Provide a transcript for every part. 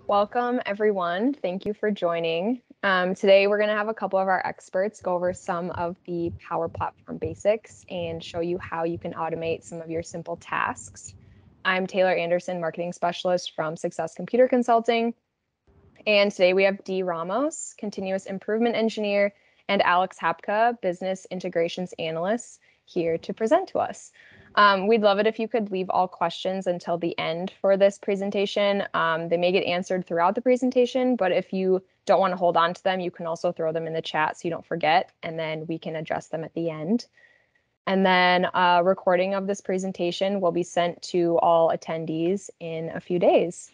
Welcome, everyone. Thank you for joining. Today, we're going to have a couple of our experts go over some of the Power Platform basics and show you how you can automate some of your simple tasks. I'm Taylor Anderson, Marketing Specialist from Success Computer Consulting. And today we have Dee Ramos, Continuous Improvement Engineer, and Alex Hapka, Business Integrations Analyst, here to present to us. We'd love it if you could leave all questions until the end for this presentation. They may get answered throughout the presentation, but if you don't want to hold on to them, you can also throw them in the chat so you don't forget, and then we can address them at the end. And then a recording of this presentation will be sent to all attendees in a few days.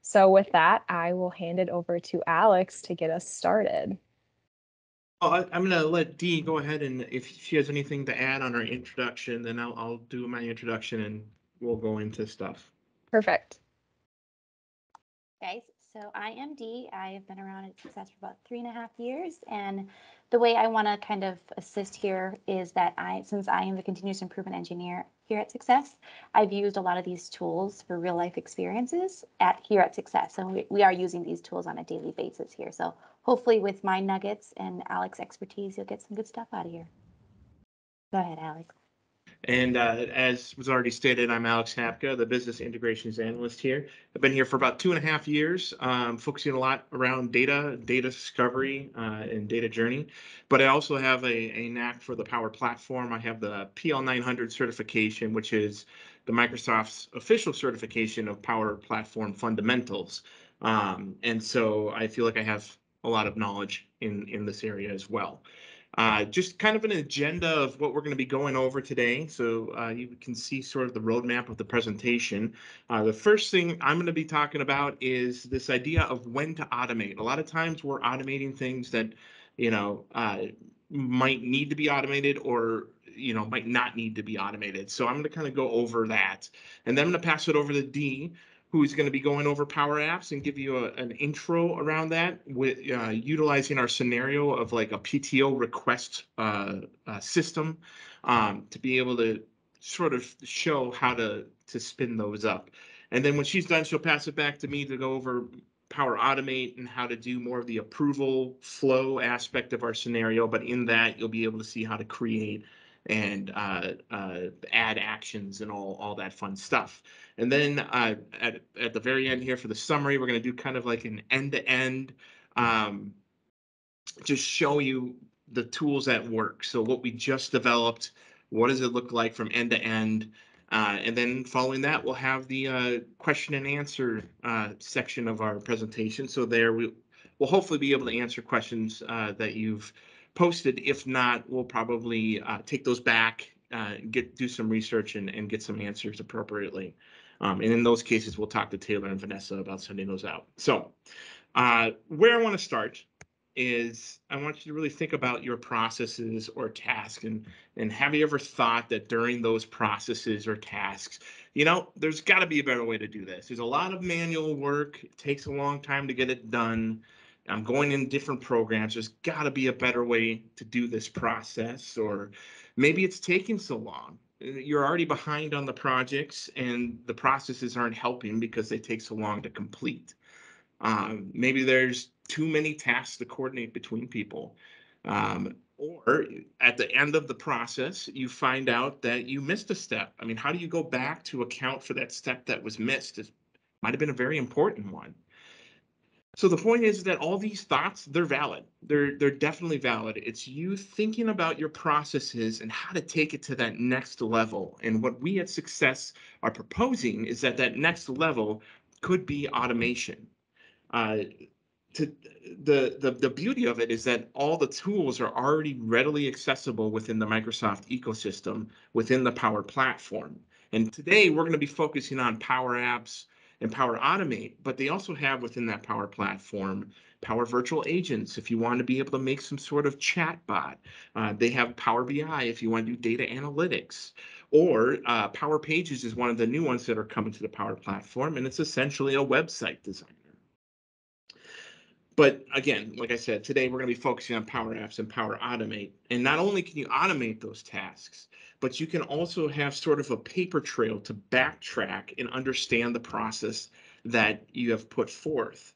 So with that, I will hand it over to Alex to get us started. I'm going to let Dee go ahead, and if she has anything to add on her introduction, then I'll do my introduction and we'll go into stuff. Perfect. Guys, so I am Dee. I have been around at Success for about 3.5 years, and the way I want to kind of assist here is that since I am the continuous improvement engineer here at Success, I've used a lot of these tools for real life experiences here at Success, and we are using these tools on a daily basis here. So hopefully with my nuggets and Alex's expertise, you'll get some good stuff out of here. Go ahead, Alex. And as was already stated, I'm Alex Hapka, the Business Integrations Analyst here. I've been here for about 2.5 years, focusing a lot around data discovery, and data journey. But I also have a knack for the Power Platform. I have the PL900 certification, which is the Microsoft's official certification of Power Platform fundamentals. And so I feel like I have a lot of knowledge in this area as well. Just kind of an agenda of what we're going to be going over today. So you can see sort of the roadmap of the presentation. The first thing I'm going to be talking about is this idea of when to automate. A lot of times we're automating things that, might need to be automated or, might not need to be automated. So I'm going to kind of go over that. And then I'm going to pass it over to Dee, who's going to be going over Power Apps and give you an intro around that with utilizing our scenario of like a PTO request system to be able to sort of show how to spin those up. And then when she's done, she'll pass it back to me to go over Power Automate and how to do more of the approval flow aspect of our scenario. But in that, you'll be able to see how to create and add actions and all that fun stuff. And then at the very end here for the summary, we're going to do kind of like an end-to-end, just show you the tools that work. So what we just developed, what does it look like from end to end? And then following that, we'll have the question and answer section of our presentation. So there we'll hopefully be able to answer questions that you've posted. If not, we'll probably take those back, do some research and get some answers appropriately. And in those cases, we'll talk to Taylor and Vanessa about sending those out. So where I want to start is I want you to really think about your processes or tasks, and have you ever thought that during those processes or tasks, there's got to be a better way to do this. There's a lot of manual work. It takes a long time to get it done. I'm going in different programs. There's got to be a better way to do this process, or maybe it's taking so long. You're already behind on the projects and the processes aren't helping because they take so long to complete. Maybe there's too many tasks to coordinate between people. Or at the end of the process, you find out that you missed a step. I mean, how do you go back to account for that step that was missed? It might have been a very important one. So the point is that all these thoughts, they're valid. They're definitely valid. It's you thinking about your processes and how to take it to that next level. And what we at Success are proposing is that next level could be automation. The beauty of it is that all the tools are already readily accessible within the Microsoft ecosystem, within the Power Platform. And today we're going to be focusing on Power Apps and Power Automate, but they also have within that Power Platform Power Virtual Agents if you want to be able to make some sort of chat bot. They have Power BI if you want to do data analytics. Or Power Pages is one of the new ones that are coming to the Power Platform, and it's essentially a website designer. But again, like I said, today we're going to be focusing on Power Apps and Power Automate. And not only can you automate those tasks, but you can also have sort of a paper trail to backtrack and understand the process that you have put forth.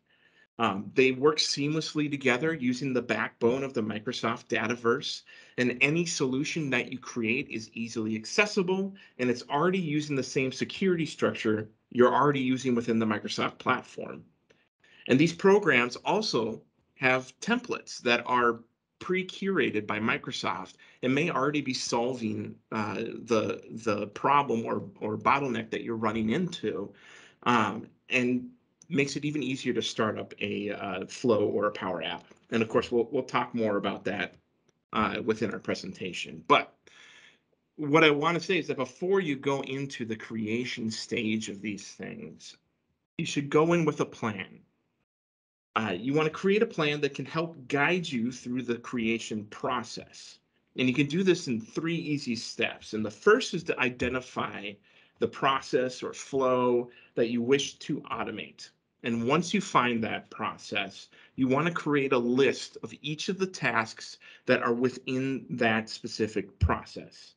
They work seamlessly together using the backbone of the Microsoft Dataverse, and any solution that you create is easily accessible, and it's already using the same security structure you're already using within the Microsoft platform. And these programs also have templates that are pre-curated by Microsoft and may already be solving the problem or bottleneck that you're running into, and makes it even easier to start up a Flow or a Power App. And of course, we'll talk more about that within our presentation. But what I want to say is that before you go into the creation stage of these things, you should go in with a plan. You want to create a plan that can help guide you through the creation process. And you can do this in 3 easy steps. And the first is to identify the process or flow that you wish to automate. And once you find that process, you want to create a list of each of the tasks that are within that specific process.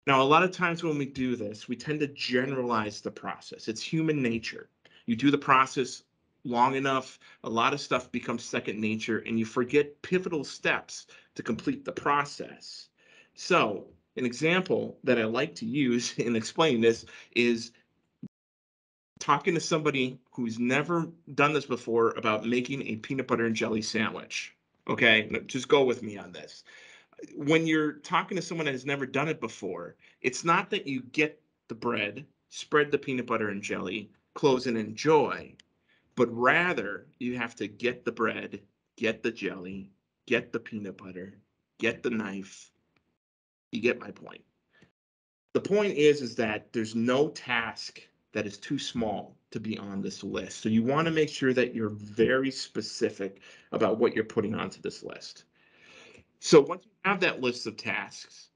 Now, a lot of times when we do this, we tend to generalize the process. It's human nature. You do the process long enough, a lot of stuff becomes second nature, and you forget pivotal steps to complete the process. So, an example that I like to use in explaining this is talking to somebody who's never done this before about making a peanut butter and jelly sandwich. Okay, just go with me on this. When you're talking to someone that has never done it before, it's not that you get the bread, spread the peanut butter and jelly, close and enjoy, but rather you have to get the bread, get the jelly, get the peanut butter, get the knife. You get my point. The point is that there's no task that is too small to be on this list. So you want to make sure that you're very specific about what you're putting onto this list. So once you have that list of tasks,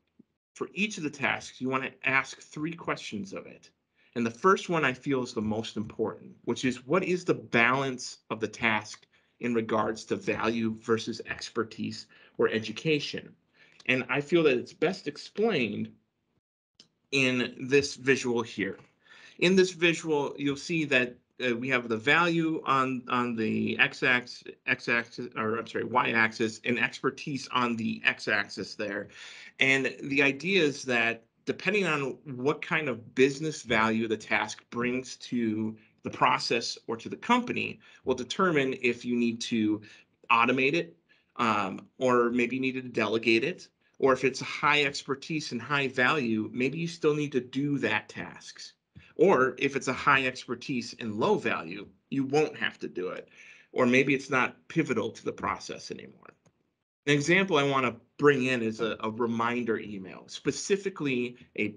for each of the tasks, you want to ask 3 questions of it. And the first one I feel is the most important, which is what is the balance of the task in regards to value versus expertise or education? And I feel that it's best explained in this visual here. In this visual, you'll see that we have the value on the x-axis, or I'm sorry, y-axis, and expertise on the x-axis there. And the idea is that depending on what kind of business value the task brings to the process or to the company will determine if you need to automate it, or maybe you need to delegate it, or if it's high expertise and high value, maybe you still need to do that tasks. Or if it's a high expertise and low value, you won't have to do it. Or maybe it's not pivotal to the process anymore. An example I want to bring in is a reminder email, specifically a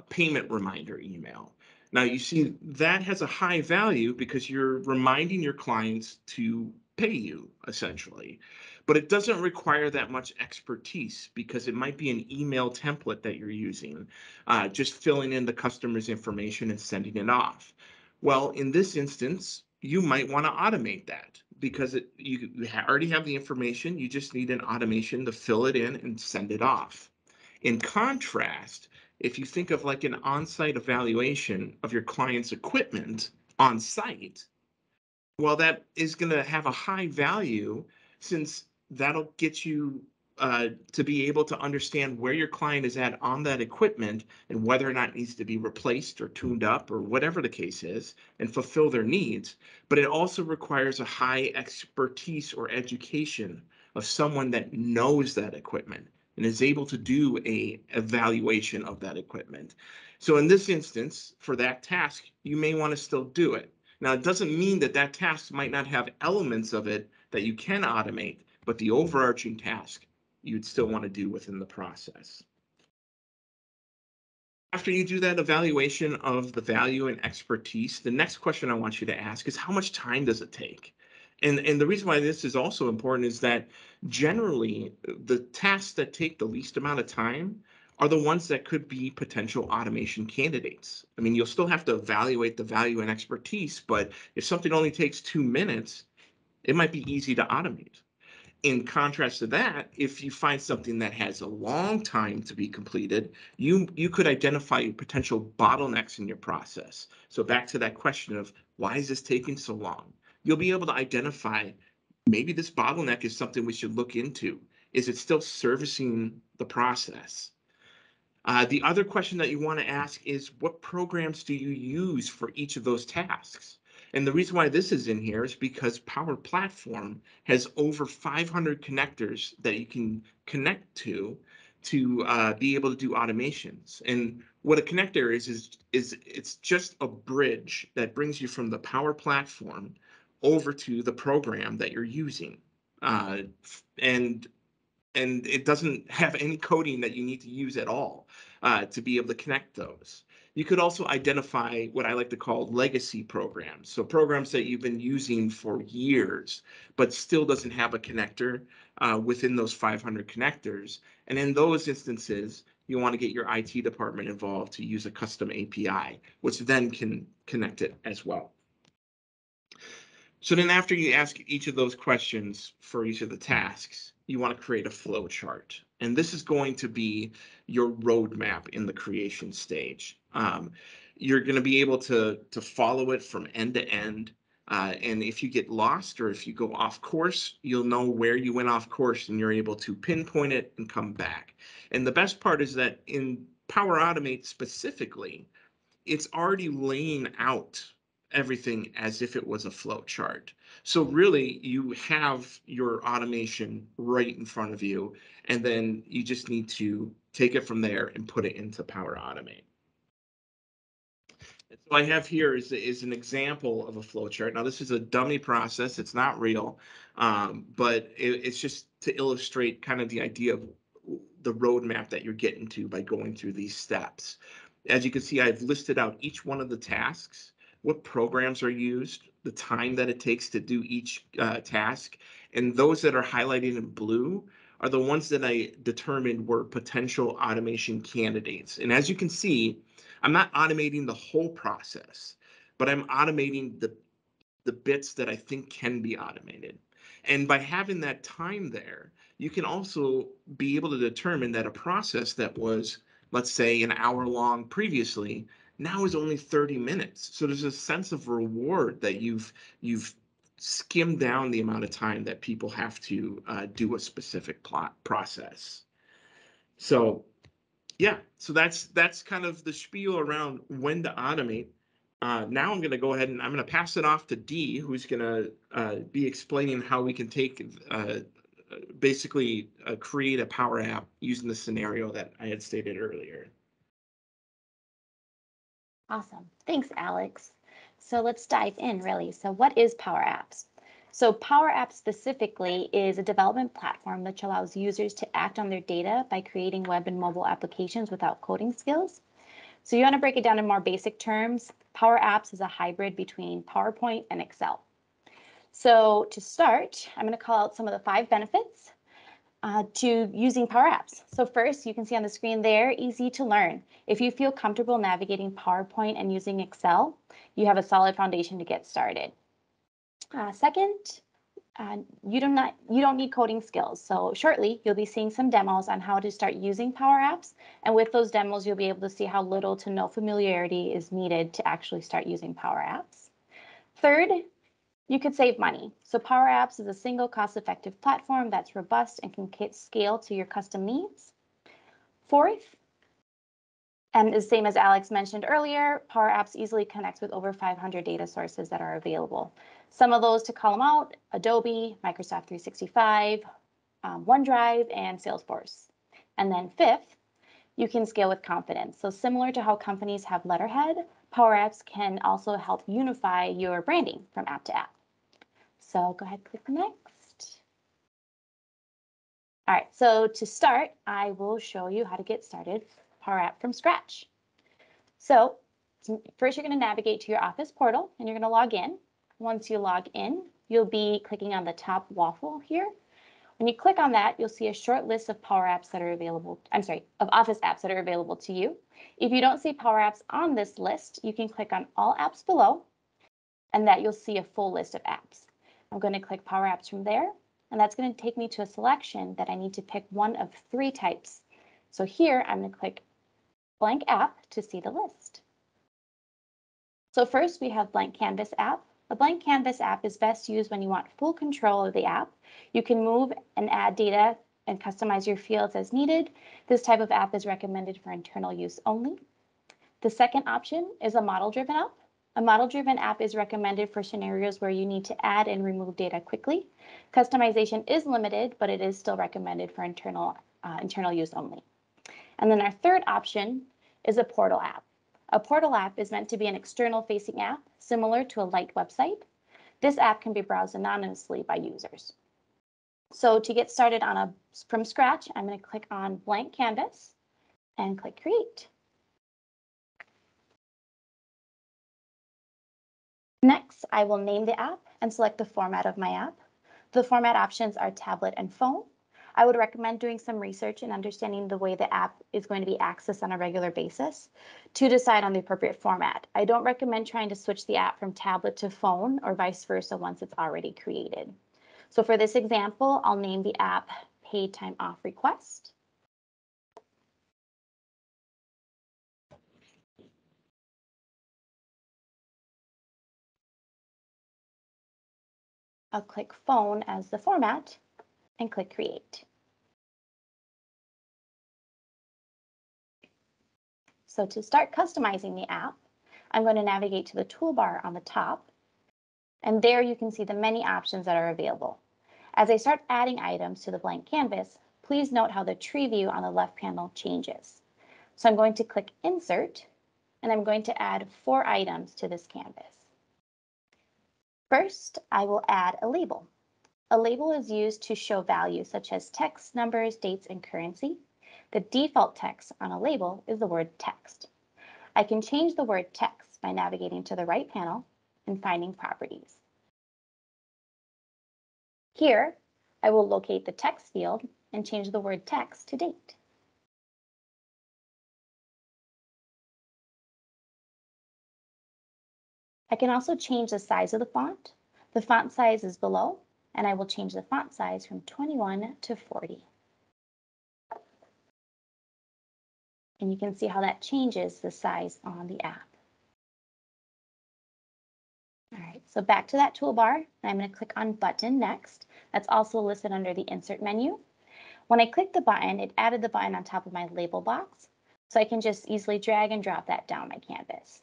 payment reminder email. Now you see that has a high value because you're reminding your clients to pay you essentially, but it doesn't require that much expertise because it might be an email template that you're using, just filling in the customer's information and sending it off. Well, in this instance, you might want to automate that because you already have the information. You just need an automation to fill it in and send it off. In contrast, if you think of like an on-site evaluation of your client's equipment on site, well, that is going to have a high value since that'll get you to be able to understand where your client is at on that equipment and whether or not it needs to be replaced or tuned up or whatever the case is and fulfill their needs. But it also requires a high expertise or education of someone that knows that equipment and is able to do a evaluation of that equipment. So in this instance, for that task, you may want to still do it. Now, it doesn't mean that that task might not have elements of it that you can automate, but the overarching task you'd still want to do within the process. After you do that evaluation of the value and expertise, the next question I want you to ask is how much time does it take? And the reason why this is also important is that generally the tasks that take the least amount of time are the ones that could be potential automation candidates. I mean, you'll still have to evaluate the value and expertise, but if something only takes 2 minutes, it might be easy to automate. In contrast to that, if you find something that has a long time to be completed, you could identify potential bottlenecks in your process. So back to that question of why is this taking so long? You'll be able to identify maybe this bottleneck is something we should look into. Is it still servicing the process? The other question that you want to ask is what programs do you use for each of those tasks? And the reason why this is in here is because Power Platform has over 500 connectors that you can connect to be able to do automations. And what a connector is it's just a bridge that brings you from the Power Platform over to the program that you're using. And it doesn't have any coding that you need to use at all to be able to connect those. You could also identify what I like to call legacy programs. So programs that you've been using for years, but still doesn't have a connector within those 500 connectors. And in those instances, you want to get your IT department involved to use a custom API, which then can connect it as well. So then after you ask each of those questions for each of the tasks, you want to create a flow chart. And this is going to be your roadmap in the creation stage. You're going to be able to follow it from end to end. And if you get lost or if you go off course, you'll know where you went off course and you're able to pinpoint it and come back. And the best part is that in Power Automate specifically, it's already laying out everything as if it was a flow chart. So really you have your automation right in front of you, and then you just need to take it from there and put it into Power Automate. And so I have here is an example of a flow chart. Now this is a dummy process, it's not real, but it's just to illustrate kind of the idea of the roadmap that you're getting to by going through these steps. As you can see, I've listed out each one of the tasks, what programs are used, the time that it takes to do each task, and those that are highlighted in blue are the ones that I determined were potential automation candidates. And as you can see, I'm not automating the whole process, but I'm automating the bits that I think can be automated. And by having that time there, you can also be able to determine that a process that was, let's say, an hour long previously, now is only 30 minutes. So there's a sense of reward that you've skimmed down the amount of time that people have to do a specific process. So yeah, so that's kind of the spiel around when to automate. Now I'm going to go ahead and I'm going to pass it off to Dee, who's going to be explaining how we can take basically create a Power App using the scenario that I had stated earlier. Awesome. Thanks, Alex. So let's dive in, really. So what is Power Apps? So Power Apps specifically is a development platform which allows users to act on their data by creating web and mobile applications without coding skills. So you want to break it down in more basic terms. Power Apps is a hybrid between PowerPoint and Excel. So to start, I'm going to call out some of the 5 benefits to using Power Apps. So first, you can see on the screen there, easy to learn. If you feel comfortable navigating PowerPoint and using Excel, you have a solid foundation to get started. Second, you don't need coding skills. So shortly, you'll be seeing some demos on how to start using Power Apps. And with those demos, you'll be able to see how little to no familiarity is needed to actually start using Power Apps. Third, you could save money. So Power Apps is a single cost-effective platform that's robust and can scale to your custom needs. Fourth, and the same as Alex mentioned earlier, Power Apps easily connects with over 500 data sources that are available. Some of those to call them out, Adobe, Microsoft 365, OneDrive, and Salesforce. And then fifth, you can scale with confidence. So similar to how companies have letterhead, Power Apps can also help unify your branding from app to app. So go ahead, click next. All right, so to start, I will show you how to get started Power App from scratch. So first you're going to navigate to your Office portal and you're going to log in. Once you log in, you'll be clicking on the top waffle here. When you click on that, you'll see a short list of Power Apps that are available, of Office apps that are available to you. If you don't see Power Apps on this list, you can click on All Apps below, and that you'll see a full list of apps. I'm going to click Power Apps from there. and that's going to take me to a selection that I need to pick one of 3 types. So here I'm going to click blank app to see the list. So first we have blank canvas app. A blank canvas app is best used when you want full control of the app. You can move and add data and customize your fields as needed. This type of app is recommended for internal use only. The second option is a model-driven app. A model-driven app is recommended for scenarios where you need to add and remove data quickly. Customization is limited, but it is still recommended for internal use only. And then our third option is a portal app. A portal app is meant to be an external-facing app, similar to a light website. This app can be browsed anonymously by users. So to get started from scratch, I'm going to click on blank canvas and click create. Next, I will name the app and select the format of my app. The format options are tablet and phone. I would recommend doing some research and understanding the way the app is going to be accessed on a regular basis to decide on the appropriate format. I don't recommend trying to switch the app from tablet to phone or vice versa once it's already created. So for this example, I'll name the app Paid Time Off Request. I'll click phone as the format and click create. So to start customizing the app, I'm going to navigate to the toolbar on the top, and there you can see the many options that are available. As I start adding items to the blank canvas, please note how the tree view on the left panel changes. So I'm going to click Insert, and I'm going to add 4 items to this canvas. First, I will add a label. A label is used to show values such as text, numbers, dates, and currency. The default text on a label is the word text. I can change the word text by navigating to the right panel and finding Properties. Here, I will locate the text field and change the word text to date. I can also change the size of the font. The font size is below, and I will change the font size from 21 to 40. And you can see how that changes the size on the app. All right, so back to that toolbar, and I'm going to click on Button next. That's also listed under the Insert menu. When I click the button, it added the button on top of my label box, so I can just easily drag and drop that down my canvas.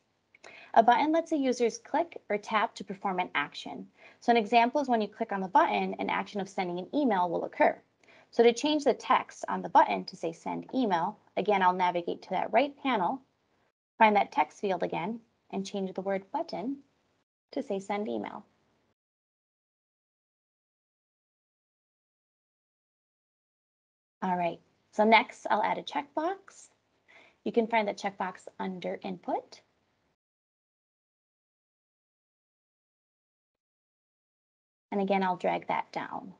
A button lets the users click or tap to perform an action. So an example is when you click on the button, an action of sending an email will occur. So to change the text on the button to say send email, again, I'll navigate to that right panel, find that text field again, and change the word button to say send email. All right, so next I'll add a checkbox. You can find the checkbox under Input. And again, I'll drag that down.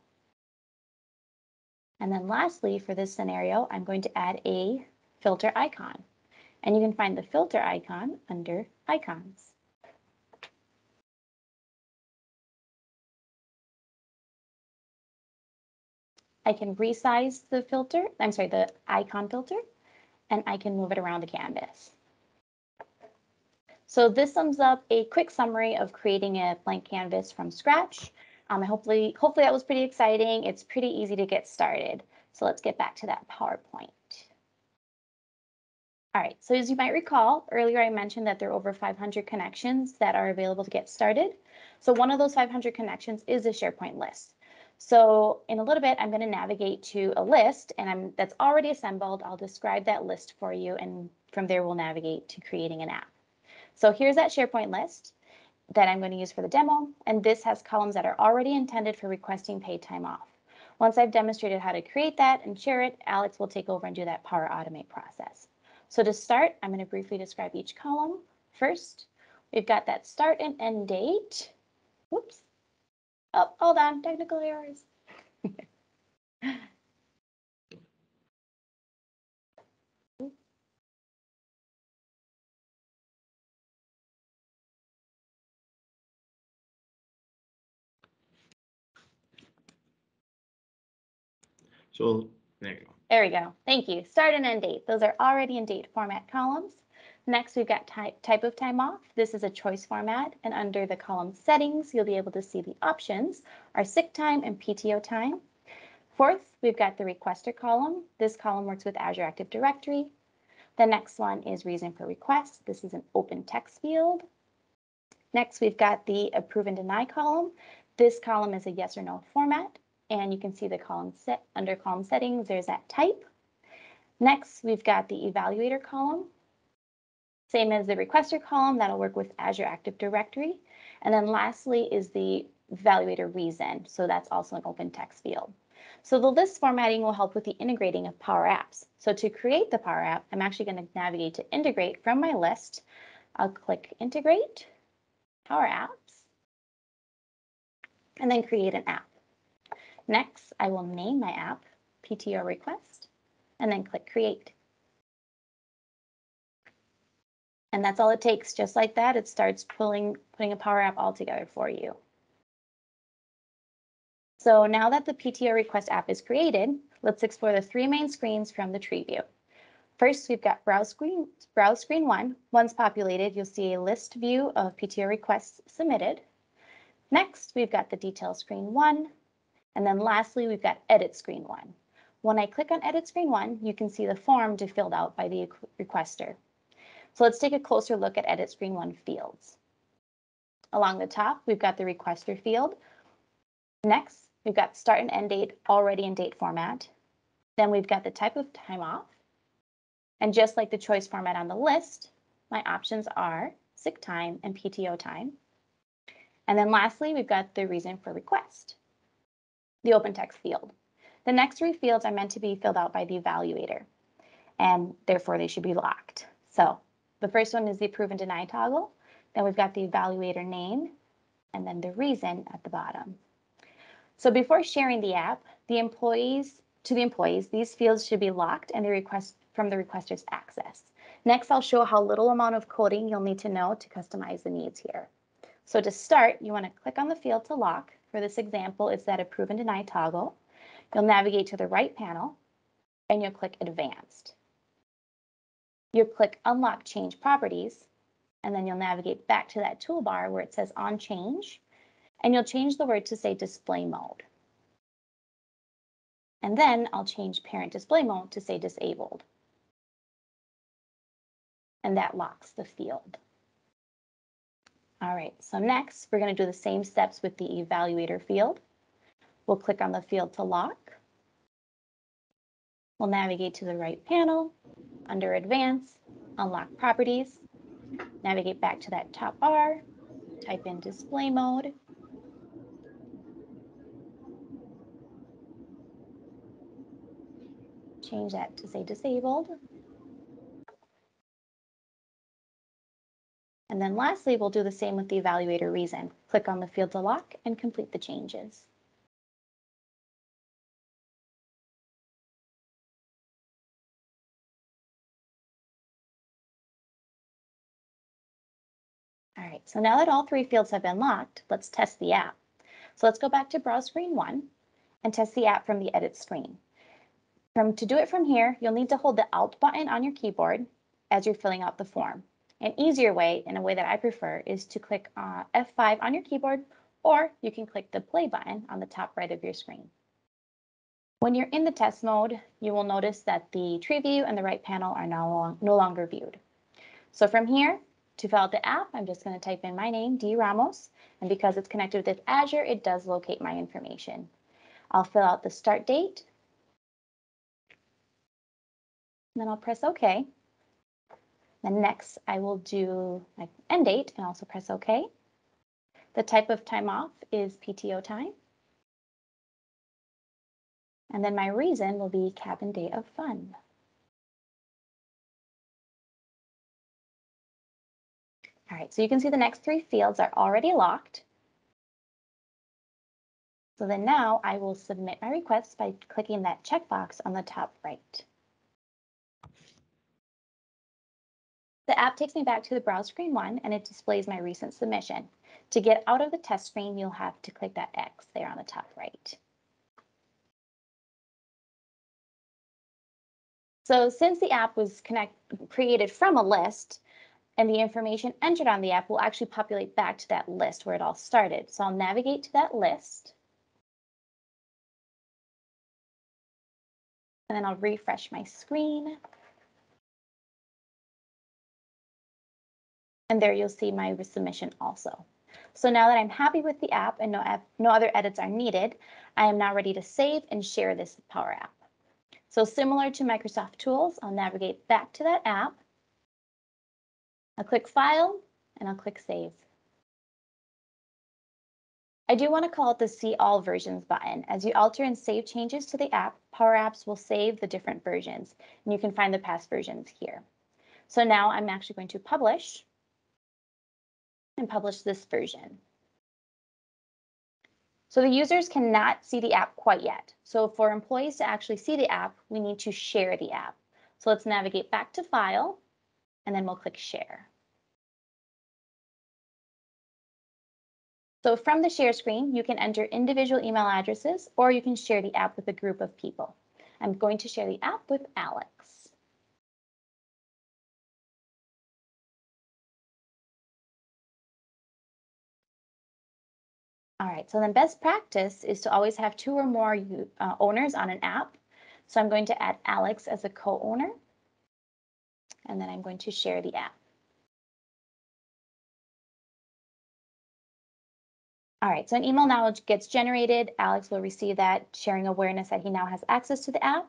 And then lastly, for this scenario, I'm going to add a filter icon. And you can find the filter icon under Icons. I can resize the icon filter, and I can move it around the canvas. So this sums up a quick summary of creating a blank canvas from scratch. Hopefully that was pretty exciting. It's pretty easy to get started. So let's get back to that PowerPoint. All right, so as you might recall, earlier I mentioned that there are over 500 connections that are available to get started. So one of those 500 connections is a SharePoint list. So in a little bit, I'm going to navigate to a list that's already assembled. I'll describe that list for you, and from there we'll navigate to creating an app. So here's that SharePoint list that I'm going to use for the demo, and this has columns that are already intended for requesting paid time off. Once I've demonstrated how to create that and share it, Alex will take over and do that Power Automate process. So to start, I'm going to briefly describe each column. First, we've got that start and end date. Whoops. Oh, hold on, technical errors. So there you go. There we go. Thank you. Start and end date. Those are already in date format columns. Next, we've got type of time off. This is a choice format, and under the column settings, you'll be able to see the options are sick time and PTO time. Fourth, we've got the requester column. This column works with Azure Active Directory. The next one is reason for request. This is an open text field. Next, we've got the approve and deny column. This column is a yes or no format, and you can see the column set under column settings, there's that type. Next, we've got the evaluator column. Same as the requester column, that'll work with Azure Active Directory. And then lastly is the evaluator reason. So that's also an open text field. So the list formatting will help with the integrating of Power Apps. So to create the Power App, I'm actually going to navigate to integrate from my list. I'll click integrate, Power Apps, and then create an app. Next, I will name my app PTO request and then click create. And that's all it takes. Just like that, it starts putting a Power App all together for you. So now that the PTO request app is created, let's explore the three main screens from the tree view. First, we've got browse screen 1. Once populated, you'll see a list view of PTO requests submitted. Next, we've got the details screen 1. And then lastly, we've got edit screen 1. When I click on edit screen 1, you can see the form to filled out by the requester. So let's take a closer look at edit screen 1 fields. Along the top, we've got the requester field. Next, we've got start and end date already in date format. Then we've got the type of time off. And just like the choice format on the list, my options are sick time and PTO time. And then lastly, we've got the reason for request, the open text field. The next three fields are meant to be filled out by the evaluator, and therefore they should be locked. So the first one is the approve and deny toggle. Then we've got the evaluator name, and then the reason at the bottom. So before sharing the app, to the employees, these fields should be locked and the request from the requester's access. Next, I'll show how little amount of coding you'll need to know to customize the needs here. So to start, you want to click on the field to lock. For this example, it's that approve and deny toggle. You'll navigate to the right panel and you'll click advanced. You'll click unlock change properties, and then you'll navigate back to that toolbar where it says on change, and you'll change the word to say display mode. And then I'll change parent display mode to say disabled. And that locks the field. All right, so next we're going to do the same steps with the evaluator field. We'll click on the field to lock. We'll navigate to the right panel, under advanced, unlock properties, navigate back to that top bar, type in display mode. Change that to say disabled. And then lastly, we'll do the same with the evaluator reason. Click on the field to lock and complete the changes. All right, so now that all three fields have been locked, let's test the app. So let's go back to browse screen 1 and test the app from the edit screen. To do it from here, you'll need to hold the Alt button on your keyboard as you're filling out the form. An easier way, and a way that I prefer, is to click F5 on your keyboard, or you can click the play button on the top right of your screen. When you're in the test mode, you will notice that the tree view and the right panel are now no longer viewed. So from here, to fill out the app, I'm just going to type in my name, D. Ramos, and because it's connected with Azure, it does locate my information. I'll fill out the start date, and then I'll press OK. Then next, I will do my end date and also press OK. The type of time off is PTO time. And then my reason will be cabin day of fun. All right, so you can see the next three fields are already locked. So then now I will submit my request by clicking that checkbox on the top right. The app takes me back to the browse screen 1 and it displays my recent submission. To get out of the test screen, you'll have to click that X there on the top right. So since the app was created from a list, and the information entered on the app will actually populate back to that list where it all started. So I'll navigate to that list. And then I'll refresh my screen. And there you'll see my resubmission also. So now that I'm happy with the app and no other edits are needed, I am now ready to save and share this Power App. So similar to Microsoft Tools, I'll navigate back to that app. I'll click File, and I'll click Save. I do want to call it the See All Versions button. As you alter and save changes to the app, Power Apps will save the different versions, and you can find the past versions here. So now I'm actually going to publish and publish this version. So the users cannot see the app quite yet. So for employees to actually see the app, we need to share the app. So let's navigate back to File, and then we'll click Share. So from the share screen, you can enter individual email addresses, or you can share the app with a group of people. I'm going to share the app with Alex. All right, so then best practice is to always have 2 or more owners on an app. So I'm going to add Alex as a co-owner, and then I'm going to share the app. All right, so an email now gets generated. Alex will receive that, sharing awareness that he now has access to the app.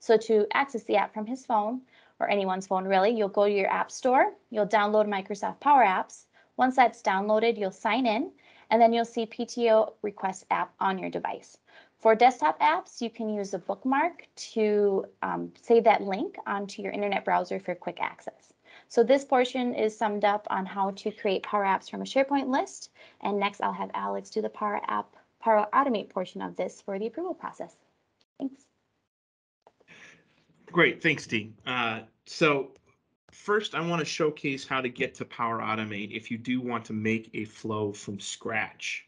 So to access the app from his phone, or anyone's phone really, you'll go to your app store, you'll download Microsoft Power Apps. Once that's downloaded, you'll sign in, and then you'll see PTO Request app on your device. For desktop apps, you can use a bookmark to save that link onto your internet browser for quick access. So this portion is summed up on how to create Power Apps from a SharePoint list. And next I'll have Alex do the Power Automate portion of this for the approval process. Thanks. Great, thanks, Dee. So first, I want to showcase how to get to Power Automate if you do want to make a flow from scratch.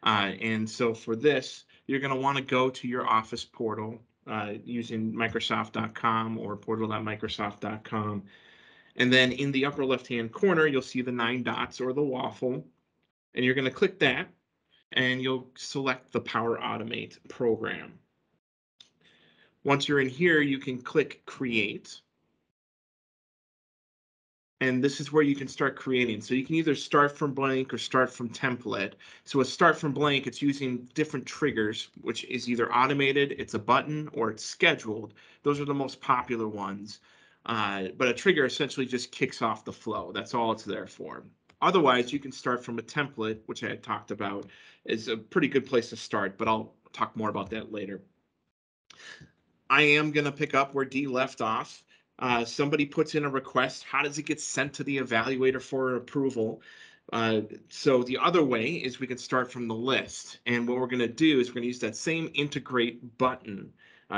And so for this, you're going to want to go to your Office portal using Microsoft.com or portal.microsoft.com. And then in the upper left-hand corner, you'll see the 9 dots or the waffle. And you're going to click that, and you'll select the Power Automate program. Once you're in here, you can click Create. And this is where you can start creating. So you can either start from blank or start from template. So a start from blank, it's using different triggers, which is either automated, it's a button, or it's scheduled. Those are the most popular ones. But a trigger essentially just kicks off the flow. That's all it's there for. Otherwise, you can start from a template, which I had talked about, is a pretty good place to start, but I'll talk more about that later. I am going to pick up where Dee left off. Somebody puts in a request. How does it get sent to the evaluator for approval? So the other way is we can start from the list. And what we're going to do is we're going to use that same integrate button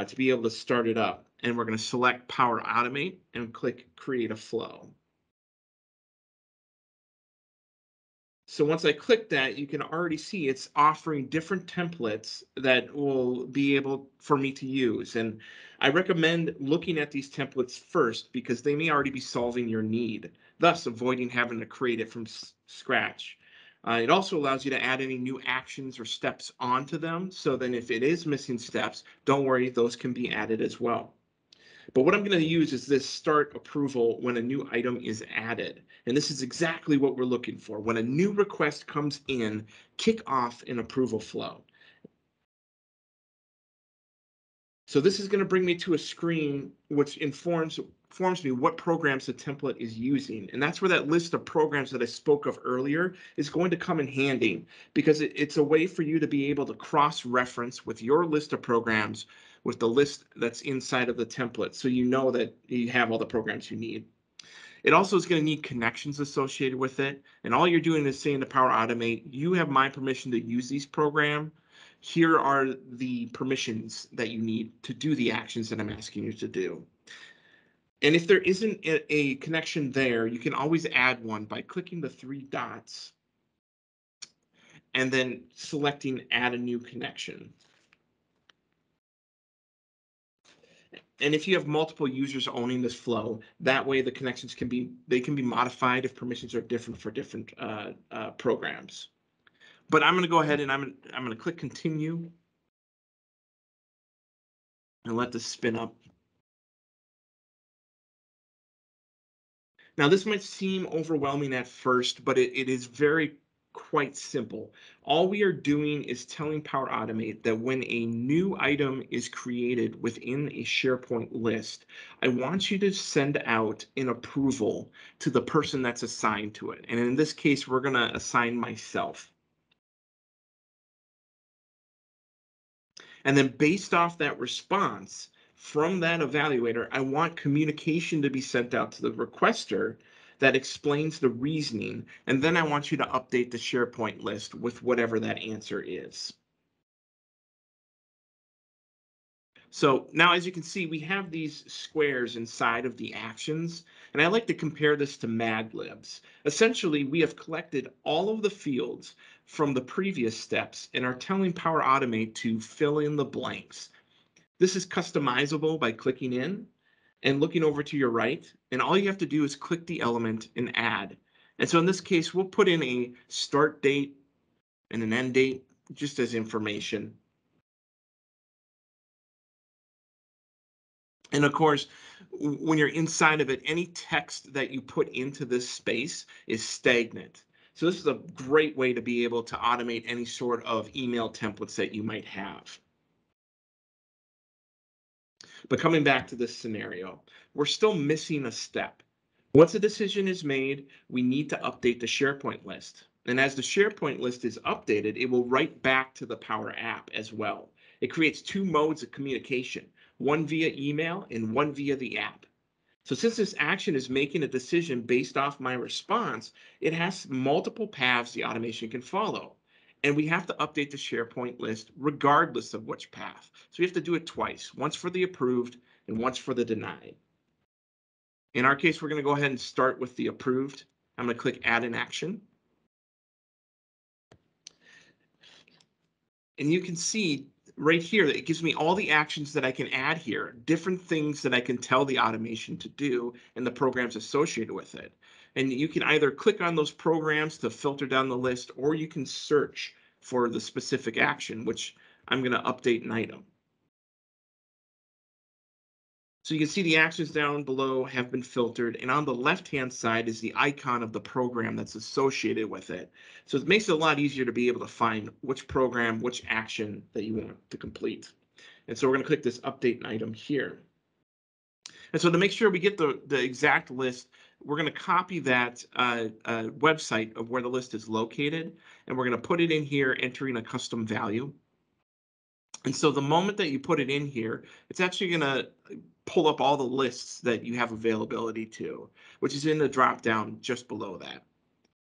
to be able to start it up. And we're going to select Power Automate and click Create a Flow. So once I click that, you can already see it's offering different templates that will be able for me to use. And I recommend looking at these templates first because they may already be solving your need, thus avoiding having to create it from scratch. It also allows you to add any new actions or steps onto them. So then if it is missing steps, don't worry, those can be added as well. But what I'm going to use is this start approval when a new item is added. And this is exactly what we're looking for. When a new request comes in, kick off an approval flow. So this is going to bring me to a screen which informs me what programs the template is using. And that's where that list of programs that I spoke of earlier is going to come in handy because it's a way for you to be able to cross-reference with your list of programs with the list that's inside of the template so you know that you have all the programs you need. It also is going to need connections associated with it. And all you're doing is saying to Power Automate, you have my permission to use these programs. Here are the permissions that you need to do the actions that I'm asking you to do. And if there isn't a connection there, you can always add one by clicking the 3 dots and then selecting Add a New Connection. And if you have multiple users owning this flow, that way the connections can be modified if permissions are different for different programs. But I'm going to go ahead and I'm going to click continue and let this spin up. Now, this might seem overwhelming at first, but it is quite simple. All we are doing is telling Power Automate that when a new item is created within a SharePoint list, I want you to send out an approval to the person that's assigned to it. And in this case, we're going to assign myself. And then based off that response from that evaluator, I want communication to be sent out to the requester that explains the reasoning. And then I want you to update the SharePoint list with whatever that answer is. So now, as you can see, we have these squares inside of the actions, and I like to compare this to Mad Libs. Essentially, we have collected all of the fields from the previous steps and are telling Power Automate to fill in the blanks. This is customizable by clicking in and looking over to your right, and all you have to do is click the element and add. And so in this case, we'll put in a start date and an end date just as information. And of course, when you're inside of it, any text that you put into this space is stagnant. So this is a great way to be able to automate any sort of email templates that you might have. But coming back to this scenario, we're still missing a step. Once a decision is made, we need to update the SharePoint list. And as the SharePoint list is updated, it will write back to the Power App as well. It creates two modes of communication, one via email and one via the app. So since this action is making a decision based off my response, it has multiple paths the automation can follow. And we have to update the SharePoint list regardless of which path. So we have to do it twice, once for the approved and once for the denied. In our case, we're going to go ahead and start with the approved. I'm going to click add an action. And you can see right here that it gives me all the actions that I can add here, different things that I can tell the automation to do and the programs associated with it. And you can either click on those programs to filter down the list, or you can search for the specific action, which I'm going to update an item. So you can see the actions down below have been filtered, and on the left-hand side is the icon of the program that's associated with it. So it makes it a lot easier to be able to find which program, which action that you want to complete. And so we're going to click this update an item here. And so to make sure we get the exact list, we're going to copy that website of where the list is located, and we're going to put it in here, entering a custom value. And so the moment that you put it in here, it's actually going to pull up all the lists that you have availability to, which is in the drop down just below that.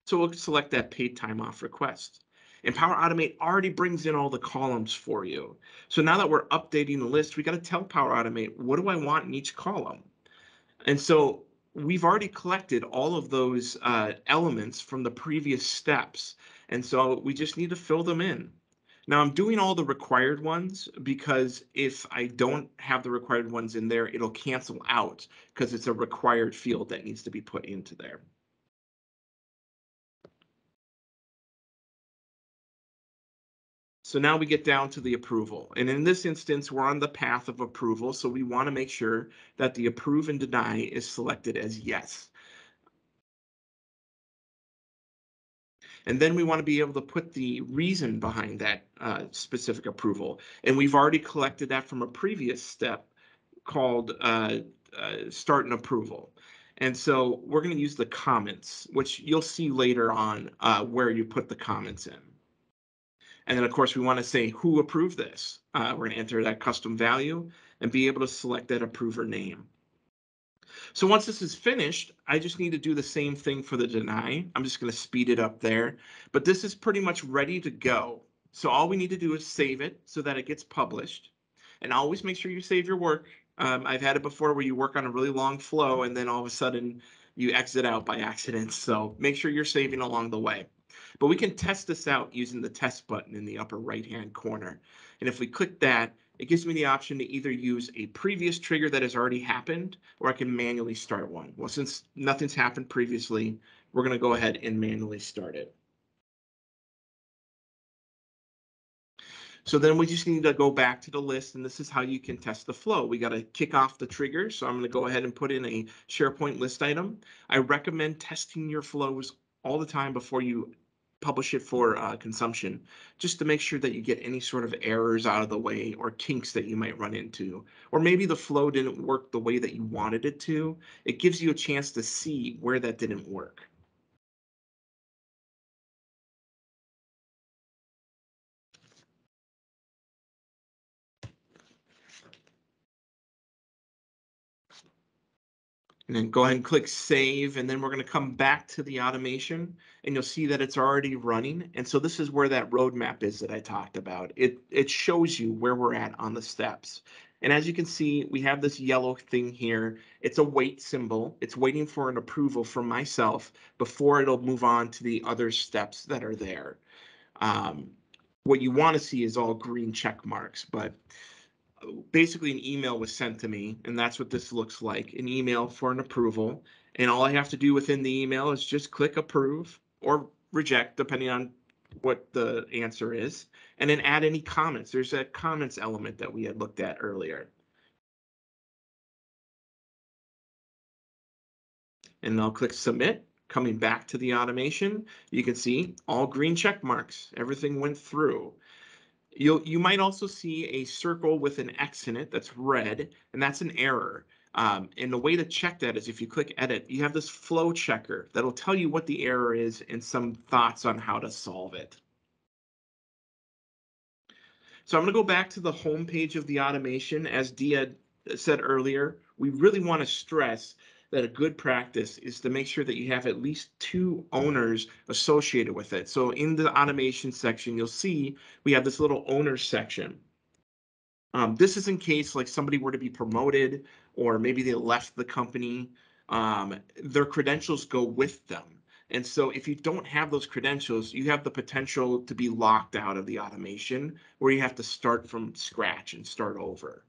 So we'll select that paid time off request. And Power Automate already brings in all the columns for you. So now that we're updating the list, we got to tell Power Automate, what do I want in each column? And so we've already collected all of those elements from the previous steps. And so we just need to fill them in. Now I'm doing all the required ones because if I don't have the required ones in there, it'll cancel out because it's a required field that needs to be put into there. So now we get down to the approval. And in this instance, we're on the path of approval. So we want to make sure that the approve and deny is selected as yes. And then we want to be able to put the reason behind that specific approval. And we've already collected that from a previous step called start an approval. And so we're going to use the comments, which you'll see later on where you put the comments in. And then, of course, we want to say who approved this. We're going to enter that custom value and be able to select that approver name. So once this is finished, I just need to do the same thing for the deny. I'm just going to speed it up there, but this is pretty much ready to go. So all we need to do is save it so that it gets published, and always make sure you save your work. I've had it before where you work on a really long flow and then all of a sudden you exit out by accident. So make sure you're saving along the way. But we can test this out using the test button in the upper right-hand corner. And if we click that, it gives me the option to either use a previous trigger that has already happened, or I can manually start one. Well, since nothing's happened previously, we're going to go ahead and manually start it. So then we just need to go back to the list, and this is how you can test the flow. We got to kick off the trigger. So I'm going to go ahead and put in a SharePoint list item. I recommend testing your flows all the time before you publish it for consumption, just to make sure that you get any sort of errors out of the way or kinks that you might run into. Or maybe the flow didn't work the way that you wanted it to. It gives you a chance to see where that didn't work. And then go ahead and click save, and then we're going to come back to the automation, and you'll see that it's already running. And so this is where that roadmap is that I talked about. It shows you where we're at on the steps. And as you can see, we have this yellow thing here. It's a wait symbol. It's waiting for an approval from myself before it'll move on to the other steps that are there. What you want to see is all green check marks, but basically an email was sent to me, and that's what this looks like, an email for an approval. And all I have to do within the email is just click approve or reject, depending on what the answer is, and then add any comments. There's that comments element that we had looked at earlier. And I'll click submit. Coming back to the automation, you can see all green check marks. Everything went through. You might also see a circle with an X in it that's red, and that's an error. And the way to check that is if you click edit, you have this flow checker that'll tell you what the error is and some thoughts on how to solve it. So I'm going to go back to the home page of the automation. As Dee had said earlier, we really want to stress that a good practice is to make sure that you have at least 2 owners associated with it. So in the automation section, you'll see we have this little owners section. This is in case like somebody were to be promoted, or maybe they left the company, their credentials go with them. And so if you don't have those credentials, you have the potential to be locked out of the automation, where you have to start from scratch and start over.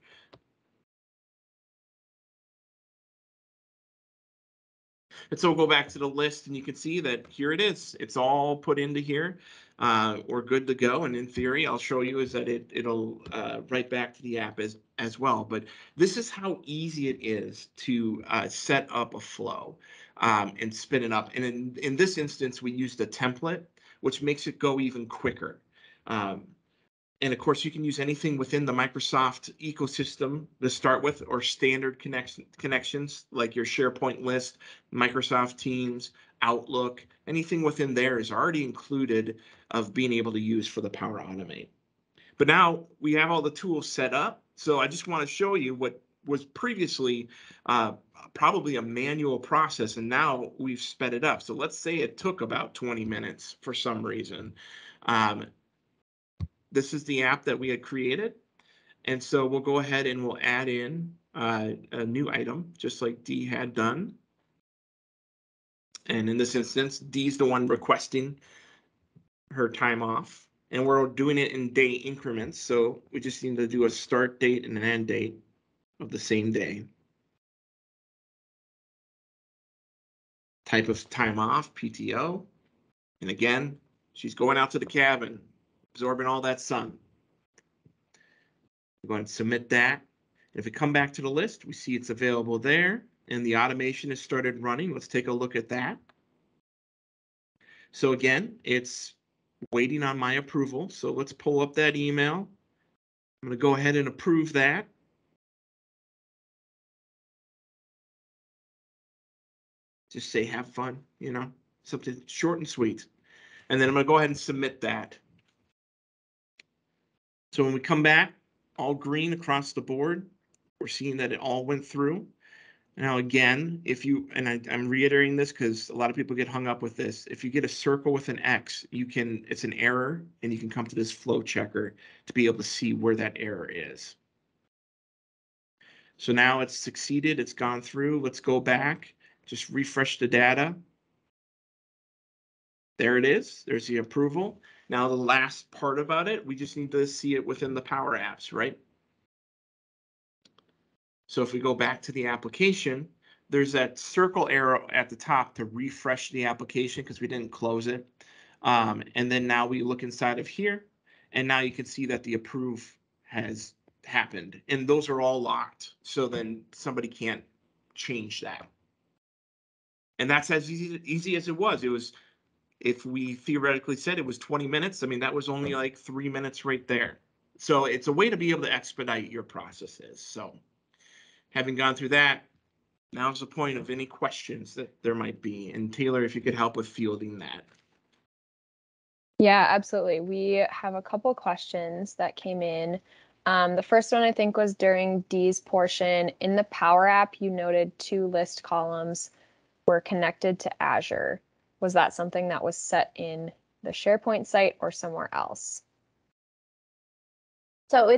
And so we'll go back to the list, and you can see that here it is. It's all put into here. We're good to go. And in theory, I'll show you is that it'll write back to the app as well. But this is how easy it is to set up a flow and spin it up. And in this instance, we used a template, which makes it go even quicker. And of course, you can use anything within the Microsoft ecosystem to start with, or standard connections like your SharePoint list, Microsoft Teams, Outlook. Anything within there is already included of being able to use for the Power Automate. But now we have all the tools set up. So I just want to show you what was previously probably a manual process, and now we've sped it up. So let's say it took about 20 minutes for some reason. This is the app that we had created. And so we'll go ahead and we'll add in a new item, just like Dee had done. And in this instance, Dee's the one requesting her time off. And we're doing it in day increments. So we just need to do a start date and an end date of the same day. Type of time off, PTO. And again, she's going out to the cabin, absorbing all that sun. Go ahead and submit that. If we come back to the list, we see it's available there, and the automation has started running. Let's take a look at that. So again, it's waiting on my approval. So let's pull up that email. I'm going to go ahead and approve that. Just say have fun, you know, something short and sweet. And then I'm going to go ahead and submit that. So when we come back, all green across the board, we're seeing that it all went through. Now, again, if you, and I'm reiterating this because a lot of people get hung up with this, if you get a circle with an X, you can, it's an error, and you can come to this flow checker to be able to see where that error is. So now it's succeeded, it's gone through. Let's go back, just refresh the data. There it is, there's the approval. Now the last part about it, we just need to see it within the Power Apps, right? So if we go back to the application, there's that circle arrow at the top to refresh the application because we didn't close it. And then now we look inside of here, and now you can see that the approve has happened, and those are all locked. So then somebody can't change that. And that's as easy as it was. It was, if we theoretically said it was 20 minutes, I mean, that was only like 3 minutes right there. So it's a way to be able to expedite your processes. So having gone through that, now's the point of any questions that there might be. And Taylor, if you could help with fielding that. Yeah, absolutely. We have a couple questions that came in. The first one I think was during Dee's portion. In the Power App, you noted 2 list columns were connected to Azure. Was that something that was set in the SharePoint site or somewhere else? So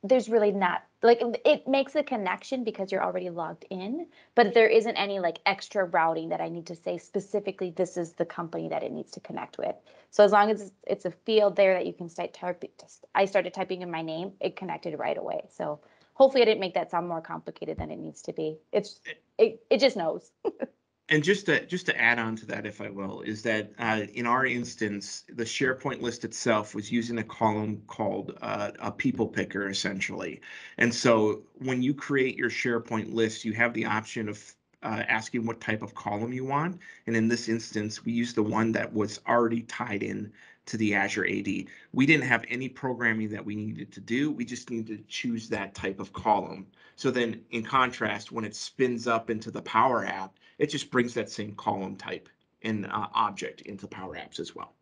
there's really not, like, it makes a connection because you're already logged in, but there isn't any like extra routing that I need to say specifically this is the company that it needs to connect with. So as long as it's a field there that you can start typing, I started typing in my name, it connected right away. So hopefully I didn't make that sound more complicated than it needs to be. It just knows. And just to add on to that, if I will, is that in our instance, the SharePoint list itself was using a column called a people picker, essentially. And so when you create your SharePoint list, you have the option of asking what type of column you want. And in this instance, we used the one that was already tied in to the Azure AD. We didn't have any programming that we needed to do. We just needed to choose that type of column. So then in contrast, when it spins up into the Power App, it just brings that same column type and object into Power Apps as well.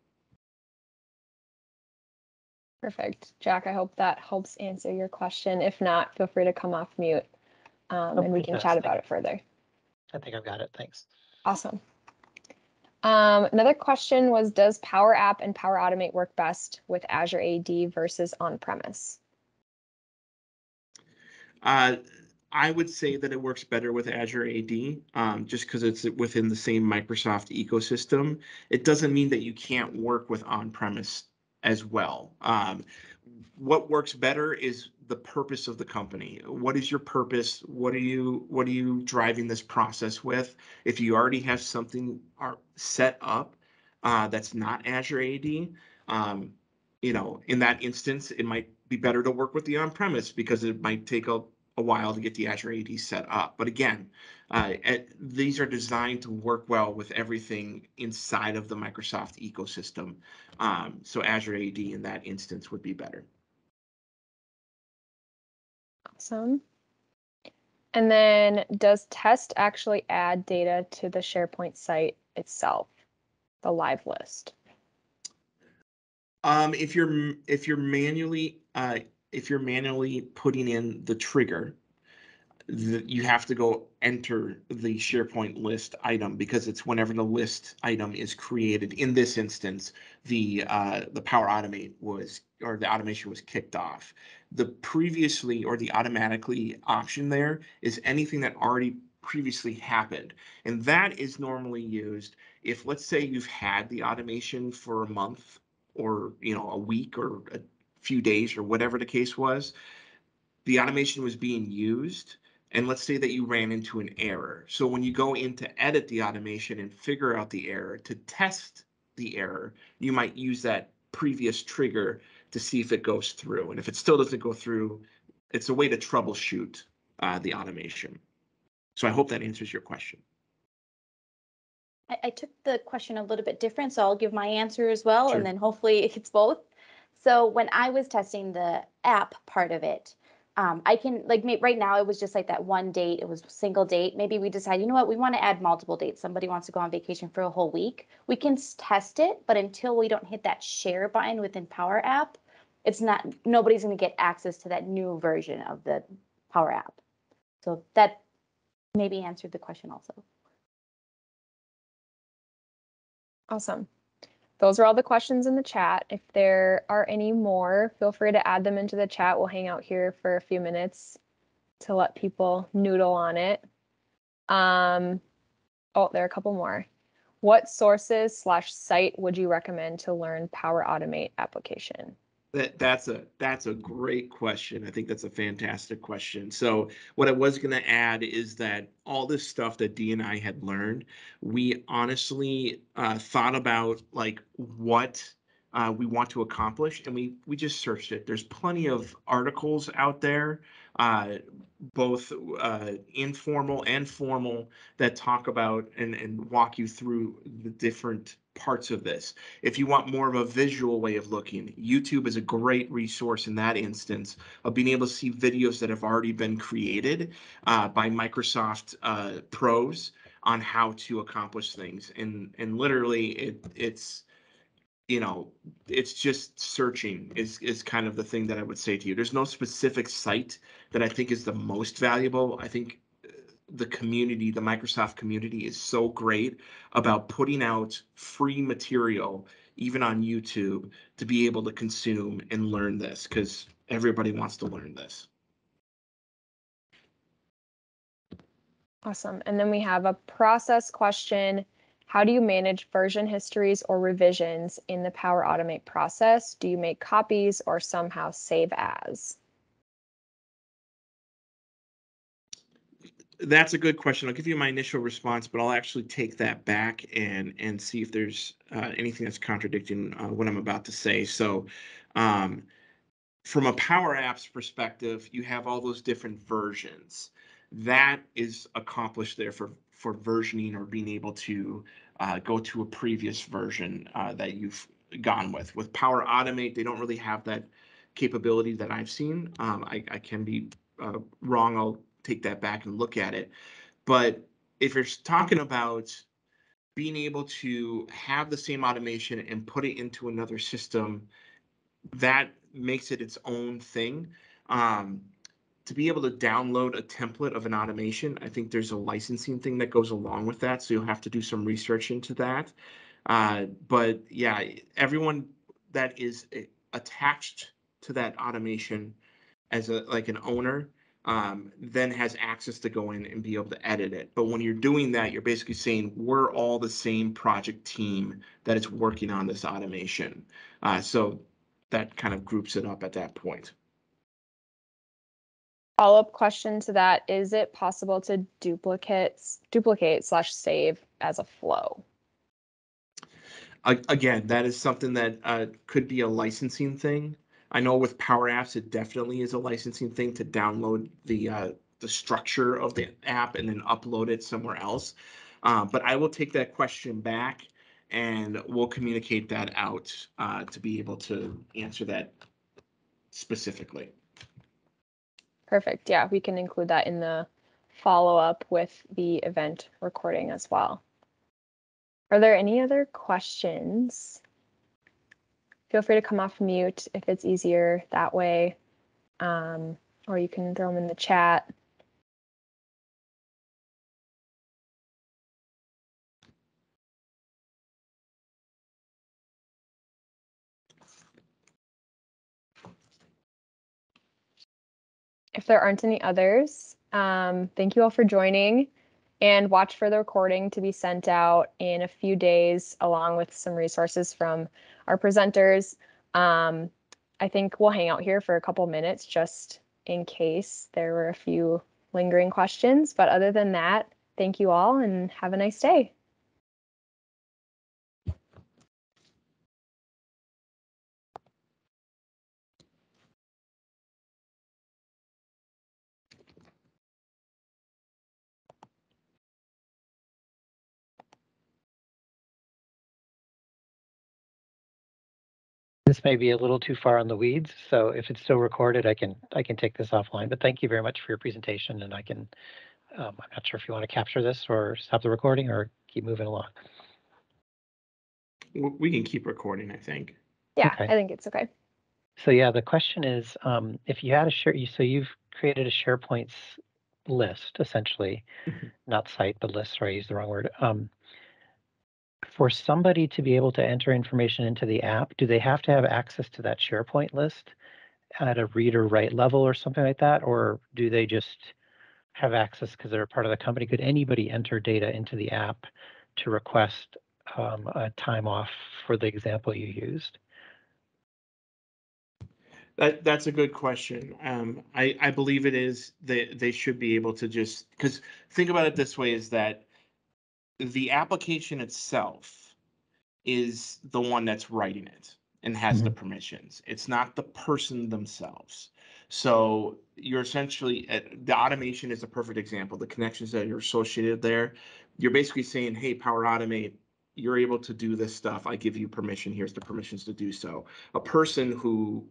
Perfect. Jack, I hope that helps answer your question. If not, feel free to come off mute and we can chat about it further. I think I've got it. Thanks. Awesome. Another question was, does Power App and Power Automate work best with Azure AD versus on-premise? I would say that it works better with Azure AD just because it's within the same Microsoft ecosystem. It doesn't mean that you can't work with on-premise as well. What works better is the purpose of the company. What is your purpose? What are you driving this process with? If you already have something set up that's not Azure AD, in that instance, it might be better to work with the on-premise because it might take a while to get the Azure AD set up. But again, these are designed to work well with everything inside of the Microsoft ecosystem. So Azure AD in that instance would be better. Awesome. And then does test actually add data to the SharePoint site itself, the live list? If you're manually putting in the trigger, you have to go enter the SharePoint list item because it's whenever the list item is created. In this instance, the Power Automate or the automation was kicked off. The previously or the automatically option there is anything that already previously happened. And that is normally used if, let's say, you've had the automation for a month or a week or a few days or whatever the case was. The automation was being used, and let's say that you ran into an error. So when you go in to edit the automation and figure out the error, to test the error, you might use that previous trigger to see if it goes through. And if it still doesn't go through, it's a way to troubleshoot the automation. So I hope that answers your question. I took the question a little bit different, so I'll give my answer as well, Sure. and then hopefully it's both. So when I was testing the app part of it, I can, like, right now it was just like that one date, it was a single date. Maybe we decide, you know what, we want to add multiple dates. Somebody wants to go on vacation for a whole week. We can test it, but until we don't hit that share button within Power App, nobody's going to get access to that new version of the Power App. So that maybe answered the question also. Awesome. Those are all the questions in the chat. If there are any more, feel free to add them into the chat. We'll hang out here for a few minutes to let people noodle on it. Oh, there are a couple more. What sources/site would you recommend to learn Power Automate application? That's a great question. I think that's a fantastic question. So what I was going to add is that all this stuff that Dee and I had learned, we honestly thought about like what we want to accomplish, and we just searched it. There's plenty of articles out there, uh, both informal and formal, that talk about and walk you through the different parts of this. If you want more of a visual way of looking, YouTube is a great resource in that instance of being able to see videos that have already been created by Microsoft pros on how to accomplish things. And literally it's you know, it's just searching is kind of the thing that I would say to you. There's no specific site that I think is the most valuable. I think the community, the Microsoft community, is so great about putting out free material, even on YouTube, to be able to consume and learn this, because everybody wants to learn this. Awesome. And then we have a process question. How do you manage version histories or revisions in the Power Automate process? Do you make copies or somehow save as? That's a good question. I'll give you my initial response, but I'll actually take that back and see if there's anything that's contradicting what I'm about to say. So, from a Power Apps perspective, you have all those different versions. That is accomplished there for versioning or being able to go to a previous version that you've gone with. With Power Automate, they don't really have that capability that I've seen. I can be wrong. I'll take that back and look at it. But if you're talking about being able to have the same automation and put it into another system, that makes it its own thing. To be able to download a template of an automation, I think there's a licensing thing that goes along with that. So you'll have to do some research into that. But yeah, everyone that is attached to that automation as like an owner, then has access to go in and be able to edit it. But when you're doing that, you're basically saying we're all the same project team that is working on this automation. So that kind of groups it up at that point. Follow-up question to that, is it possible to duplicate/save as a flow? Again, that is something that could be a licensing thing. I know with Power Apps, it definitely is a licensing thing to download the structure of the app and then upload it somewhere else. But I will take that question back and we'll communicate that out to be able to answer that specifically. Perfect. Yeah, we can include that in the follow-up with the event recording as well. Are there any other questions? Feel free to come off mute if it's easier that way, or you can throw them in the chat. If there aren't any others, thank you all for joining, and watch for the recording to be sent out in a few days along with some resources from our presenters. I think we'll hang out here for a couple minutes just in case there were a few lingering questions, but other than that, thank you all and have a nice day. This may be a little too far on the weeds, so if it's still recorded, I can take this offline. But thank you very much for your presentation, and I can. I'm not sure if you want to capture this or stop the recording or keep moving along. We can keep recording, I think. Yeah, Okay. I think it's okay. So yeah, the question is, if you had a so you've created a SharePoint list, essentially, not site, but list. Sorry, I used the wrong word. For somebody to be able to enter information into the app, do they have to have access to that SharePoint list at a read or write level or something like that? Or do they just have access because they're a part of the company? Could anybody enter data into the app to request a time off for the example you used? That's a good question. I believe it is. They should be able to just, because think about it this way, is that the application itself is the one that's writing it and has the permissions. It's not the person themselves. So you're essentially, the automation is a perfect example. The connections that are associated there, you're basically saying, hey, Power Automate, you're able to do this stuff. I give you permission. Here's the permissions to do so. A person who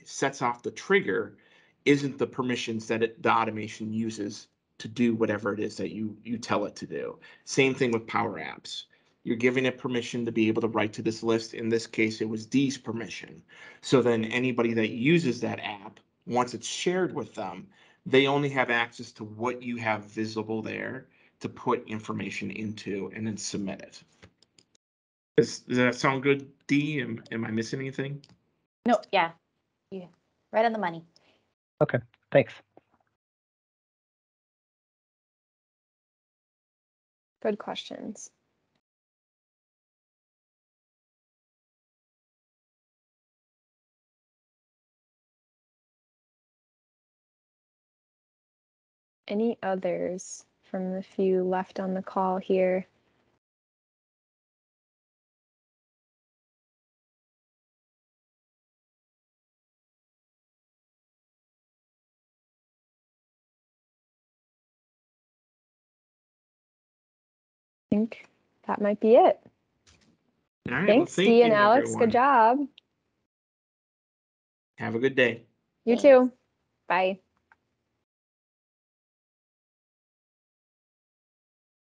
sets off the trigger isn't the permissions that the automation uses to do whatever it is that you tell it to do. Same thing with Power Apps. You're giving it permission to be able to write to this list. In this case, it was D's permission. So then anybody that uses that app, once it's shared with them, they only have access to what you have visible there to put information into and then submit it. Does that sound good, D? Am I missing anything? No, yeah, right on the money. Okay, thanks. Good questions. Any others from the few left on the call here? I think that might be it. All right. Thanks, Well, Dee and you, Alex. everyone. Good job. Have a good day. You Thanks. too. Bye.